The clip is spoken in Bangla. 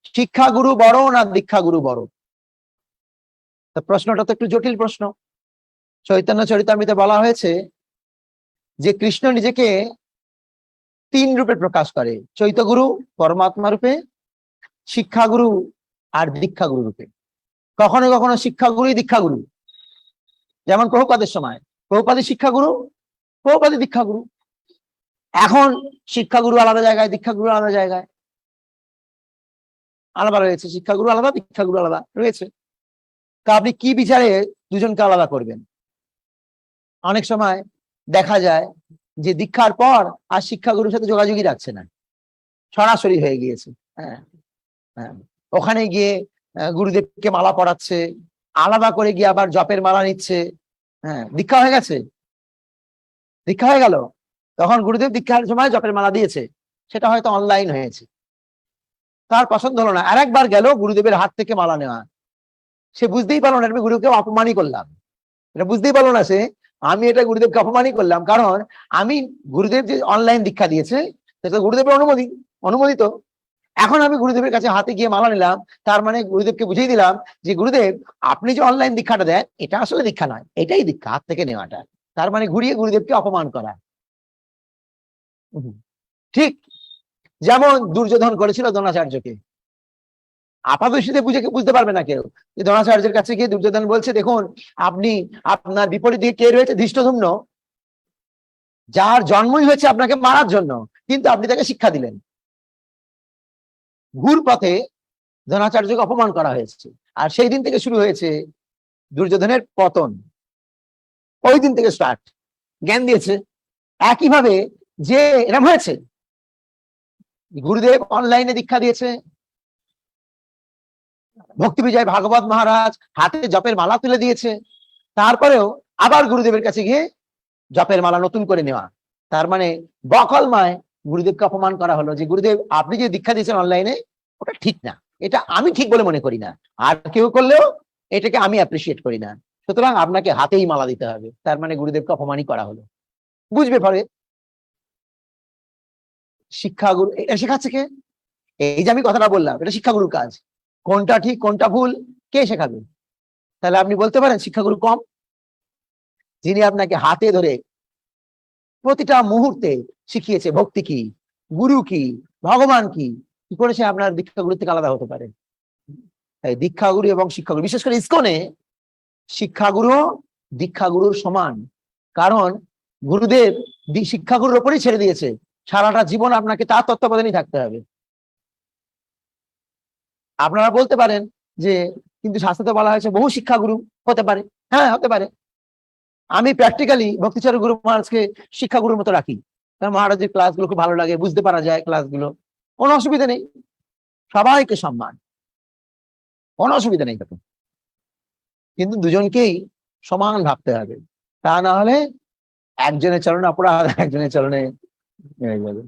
শিক্ষাগুরু বড় না দীক্ষাগুরু বড়? প্রশ্নটা তো একটু জটিল প্রশ্ন। চৈতন্য চরিতামৃতে বলা হয়েছে যে কৃষ্ণ নিজেকে 3 রূপে প্রকাশ করে, চৈতগুরু পরমাত্মা রূপে, শিক্ষাগুরু আর দীক্ষাগুরু রূপে। কখনো কখনো শিক্ষাগুরুই দীক্ষাগুরু, যেমন প্রভুপাদের সময় প্রভুপাদী শিক্ষাগুরু, প্রভুপাদী দীক্ষাগুরু। এখন শিক্ষাগুরু আলাদা জায়গায়, দীক্ষাগুরু আলাদা জায়গায় আলাদা রয়েছে, শিক্ষাগুরু আলাদা, দীক্ষাগুরু আলাদা রয়েছে। তা আপনি কি বিচারে দুজনকে আলাদা করবেন? অনেক সময় দেখা যায় যে দীক্ষার পর আর শিক্ষাগুরুর সাথে যোগাযোগই রাখছে না, সরাসরি হয়ে গিয়েছে। হ্যাঁ, হ্যাঁ, ওখানে গিয়ে গুরুদেবকে মালা পরাচ্ছে, আলাদা করে গিয়ে আবার জপের মালা নিচ্ছে। হ্যাঁ, দীক্ষা হয়ে গেছে, দীক্ষা হয়ে গেল, তখন গুরুদেব দীক্ষার সময় জপের মালা দিয়েছে, সেটা হয়তো অনলাইন হয়েছে, তার পছন্দ হলো না, আর একবার গেল গুরুদেবের হাত থেকে মালা নেওয়া, সে বুঝতেই পারলো না আমি গুরুকে অপমানই করলাম, এটা বুঝতেই পারলো না সে, আমি এটা গুরুদেবকে অপমানই করলাম, কারণ আমি গুরুদেব যে অনলাইন দীক্ষা দিয়েছে সেটা গুরুদেবের অনুমোদিত। এখন আমি গুরুদেবের কাছে হাতে গিয়ে মালা নিলাম, তার মানে গুরুদেবকে বুঝিয়ে দিলাম যে গুরুদেব আপনি যে অনলাইন দীক্ষাটা দেন এটা আসলে দীক্ষা নয়, এটাই দীক্ষা, হাত থেকে নেওয়াটা। তার মানে ঘুরিয়ে গুরুদেবকে অপমান করা। ঠিক যেমন দুর্যোধন করেছিল দ্রোণাচার্যকে, আপাতদৃষ্টিতে বুঝতে পারবে না কেউ যে দ্রোণাচার্যের কাছে গিয়ে দুর্যোধন বলছে দেখুন আপনি, আপনার বিপরীত দিকে কে রয়েছে, ধৃষ্টদ্যুম্ন, যার জন্মই হয়েছে আপনাকে মারার জন্য, কিন্তু আপনি তাকে শিক্ষা দিলেন। ঘুর পথে দ্রোণাচার্যকে অপমান করা হয়েছে, আর সেই দিন থেকে শুরু হয়েছে দুর্যোধনের পতন, ওই দিন থেকে স্টার্ট। জ্ঞান দিয়েছে একইভাবে যে এরম হয়েছে, গুরুদেব অনলাইনে দীক্ষা দিয়েছে, ভক্তি বিজয় ভাগবত মহারাজ হাতে জপের মালা তুলে দিয়েছে, তারপরেও আবার গুরুদেবের কাছে গিয়ে জপের মালা নতুন করে নেওয়া, তার মানে বকলমায় গুরুদেবকে অপমান করা হলো, যে গুরুদেব আপনি যে দীক্ষা দিয়েছেন অনলাইনে ওটা ঠিক না, এটা আমি ঠিক বলে মনে করি না, আর কেউ করলেও এটাকে আমি অ্যাপ্রিসিয়েট করি না, সুতরাং আপনাকে হাতেই মালা দিতে হবে, তার মানে গুরুদেবকে অপমানই করা হলো। বুঝবে পরে শিক্ষাগুরু এটা শেখাচ্ছে কে? এই যে আমি কথাটা বললাম এটা শিক্ষাগুরুর কাজ, কোনটা ঠিক কোনটা ভুল কে শেখাবে? তাহলে আপনি বলতে পারেন শিক্ষাগুরু কম? যিনি আপনাকে হাতে ধরে প্রতিটা মুহূর্তে শিখিয়েছে ভক্তি কি, গুরু কি, ভগবান কি, কি করে সে আপনার দীক্ষাগুরু থেকে আলাদা হতে পারে? তাই দীক্ষাগুরু এবং শিক্ষাগুরু, বিশেষ করে ইসকনে শিক্ষাগুরু দীক্ষাগুরুর সমান, কারণ গুরুদেব শিক্ষাগুরুর ওপরই ছেড়ে দিয়েছে, সারাটা জীবন আপনাকে তার তত্ত্বাবধানেই থাকতে হবে। আপনারা বলতে পারেন যে কিন্তু শাস্ত্রে বলা হয়েছে বহু শিক্ষাগুরু হতে পারে, হ্যাঁ হতে পারে। আমি প্র্যাকটিক্যালি ভক্তিচরণ গুরু মহারাজকে শিক্ষাগুরুর মতো রাখি, কারণ মহারাজের ক্লাসগুলো খুব ভালো লাগে, বুঝতে পারা যায় ক্লাসগুলো, কোনো অসুবিধা নেই, সবাইকে সম্মান, কোনো অসুবিধা নেই তখন, কিন্তু দুজনকেই সমান ভাবতে হবে, তা না হলে একজনের চরণে অপরাধ, একজনের চরণে হয়ে যাবে।